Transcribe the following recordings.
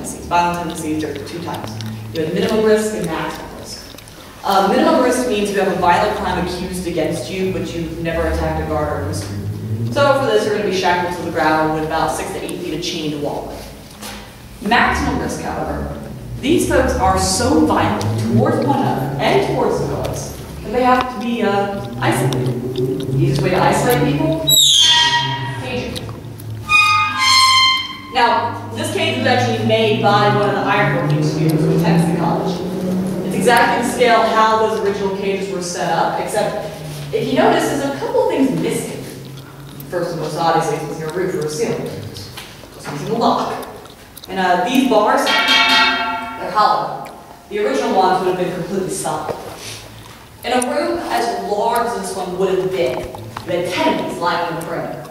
tendencies. Violent tendencies are 2 types. You have minimum risk and maximum risk. Minimum risk means you have a violent crime accused against you, but you've never attacked a guard or a mystery. So for this, you're going to be shackled to the ground with about 6 to 8 feet of chain to walk with. Maximum risk, however, these folks are so violent towards one another and towards the guards that they have to be isolated. The easiest way to isolate people? Caging. Now, this cage was actually made by one of the ironworking students who attends the college. It's exactly the scale how those original cages were set up, except if you notice, there's a couple of things missing. First and most obviously, it's missing a roof or a ceiling. It's missing a lock. And these bars, they're hollow. The original ones would have been completely solid. In a room as large as this one would have been, you had 10 of these lying on the perimeter.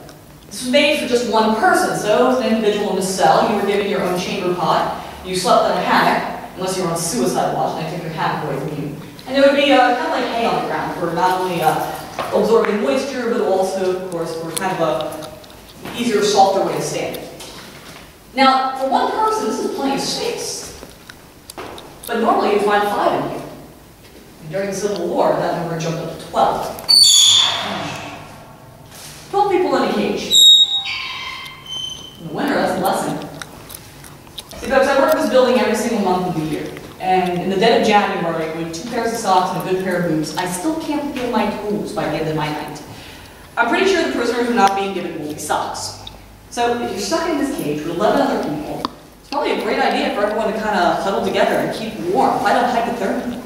This was made for just one person, so as an individual in a cell, you were given your own chamber pot, you slept in a hammock, unless you were on suicide watch and they took your hammock away from you. And there would be kind of like hay on the ground for not only absorbing moisture, but also, of course, for kind of a easier, softer way to stand. Now, for one person, this is plenty of space. But normally you'd find 5 in here. And during the Civil War, that number jumped up to 12. 12 people in a cage. In the winter, that's a blessing. See, folks, I work in this building every single month of the year. And in the dead of January, with 2 pairs of socks and a good pair of boots, I still can't feel my toes by the end of my night. I'm pretty sure the prisoners are not being given woolly socks. So if you're stuck in this cage with 11 other people, it's probably a great idea for everyone to kind of huddle together and keep warm, fight off hypothermia.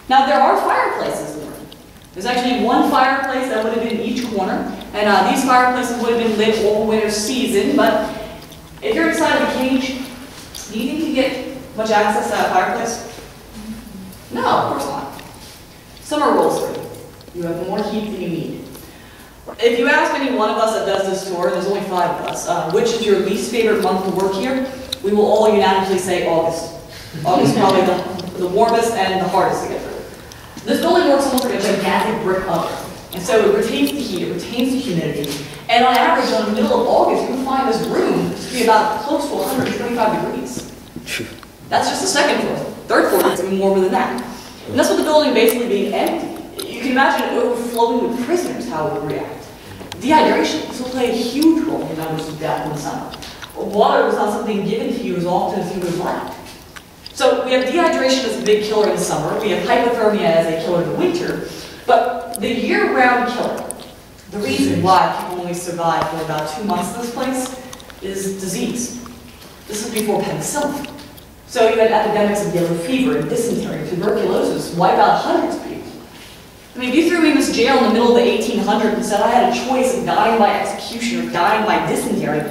Now there are fireplaces in the room. There's actually one fireplace that would have been in each corner, and these fireplaces would have been lit all winter season, but if you're inside of a cage, do you think you get much access to that fireplace? No, of course not. Summer rolls through. You have more heat than you need. If you ask any one of us that does this tour, there's only 5 of us, which is your least favorite month to work here, we will all unanimously say August. August is probably the warmest and the hardest to get through. This building works almost like a gigantic brick oven. And so it retains the heat, it retains the humidity. And on average, in the middle of August, you will find this room to be about close to 125 degrees. That's just the 2nd floor. 3rd floor, it's even warmer than that. And that's with the building basically being empty. You can imagine it overflowing with prisoners, how it would react. Dehydration. This will play a huge role in numbers of death in the summer. Water was not something given to you as often as you would like. So we have dehydration as a big killer in the summer. We have hypothermia as a killer in the winter. But the year-round killer, the reason why people only survive for about 2 months in this place, is disease. This is before penicillin. So you had epidemics of yellow fever and dysentery, tuberculosis, wipe out hundreds of people. I mean, if you threw me in this jail in the middle of the 1800s and said I had a choice of dying by execution or dying by dysentery,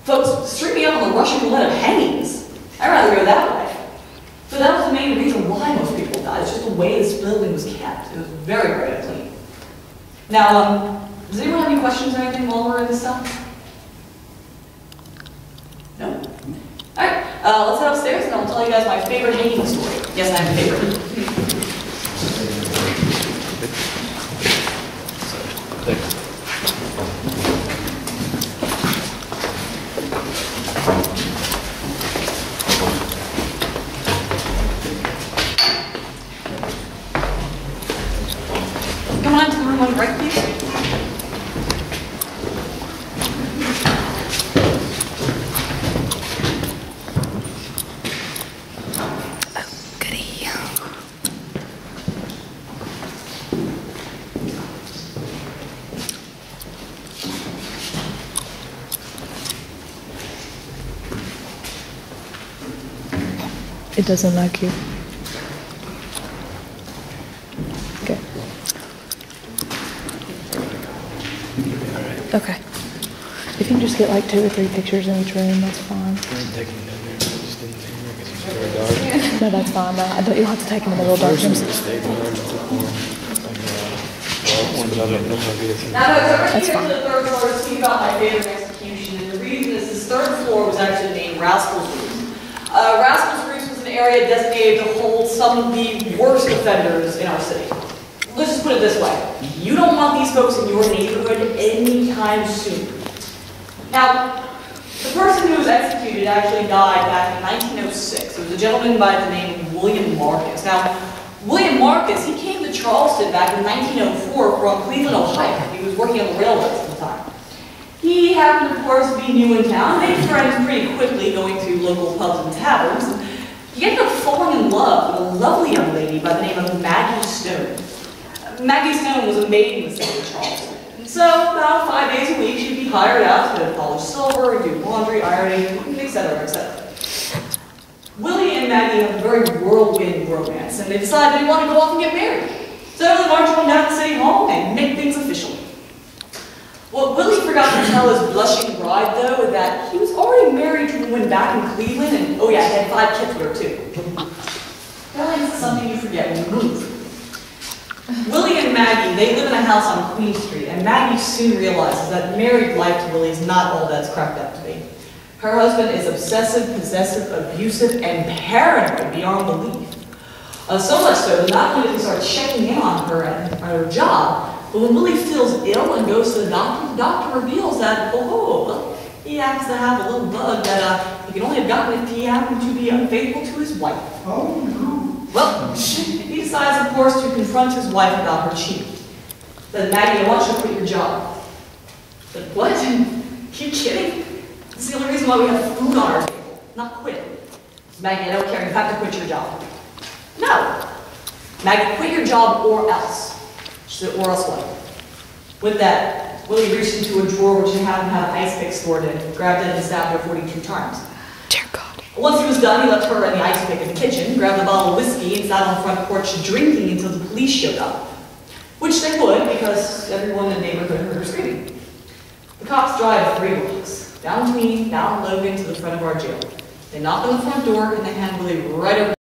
folks, straight me up on the Russian roulette of hangings. I'd rather go that way. So that was the main reason why most people died. It's just the way this building was kept. It was very, very unclean. Now, does anyone have any questions or anything while we're in this stuff? No? Alright, let's head upstairs and I'll tell you guys my favorite hanging story. Yes, I have a favorite. Come on into the room on the right, please. It doesn't like you. Okay. Okay. If you can just get like 2 or 3 pictures in each room, that's fine. No, that's fine. No, I don't. You'll have to take them in the little dark rooms. Now, that's fine. To the 3rd floor to speak about my favorite execution, and the reason is this 3rd floor was actually named Rascal's Roost. Rascal's Roost was an area designated to hold some of the worst offenders in our city. Let's just put it this way. You don't want these folks in your neighborhood anytime soon. Now, The person who was executed actually died back in 1906. It was a gentleman by the name of William Marcus. Now, William Marcus, he came to Charleston back in 1904 from Cleveland, Ohio. He was working on the railroads at the time. He happened, of course, to be new in town. They made friends pretty quickly, going to local pubs and taverns. And he ended up falling in love with a lovely young lady by the name of Maggie Stone. Maggie Stone was a maid in the city of Charleston. And so, about 5 days a week, she'd be hired out to polish silver, do laundry, ironing, etc., etc. Willie and Maggie have a very whirlwind romance, and they decided they wanted to go off and get married. So they marched on down to City Hall and make things official. What Willie forgot to tell his blushing bride, though, is that he was already married to a woman back in Cleveland, and oh yeah, he had 5 kids with her, too. Darling, this is something you forget when you move. Willie and Maggie, they live in a house on Queen Street, and Maggie soon realizes that married life to Willie is not all that it's cracked up to be. Her husband is obsessive, possessive, abusive, and paranoid beyond belief. So much so that not only does he start checking in on her at her job, but when Willie feels ill and goes to the doctor reveals that, well, he happens to have a little bug that he could only have gotten if he happened to be unfaithful to his wife. Oh, no. Well, he decides, of course, to confront his wife about her cheating. Then, Maggie, I want you to quit your job. But what? Are you kidding? It's the only reason why we have food on our table, not quit. Maggie, I don't care, you have to quit your job. No. Maggie, quit your job or else. She said, or else what? With that, Willie reached into a drawer which he happened to have an ice pick stored in, grabbed it and stabbed her 42 times. Dear God. Once he was done, he left her and the ice pick in the kitchen, grabbed a bottle of whiskey, and sat on the front porch drinking until the police showed up. Which they would, because everyone in the neighborhood heard her screaming. The cops drive 3 blocks, down Queen, down Logan, to the front of our jail. They knock on the front door, and they hand Willie right over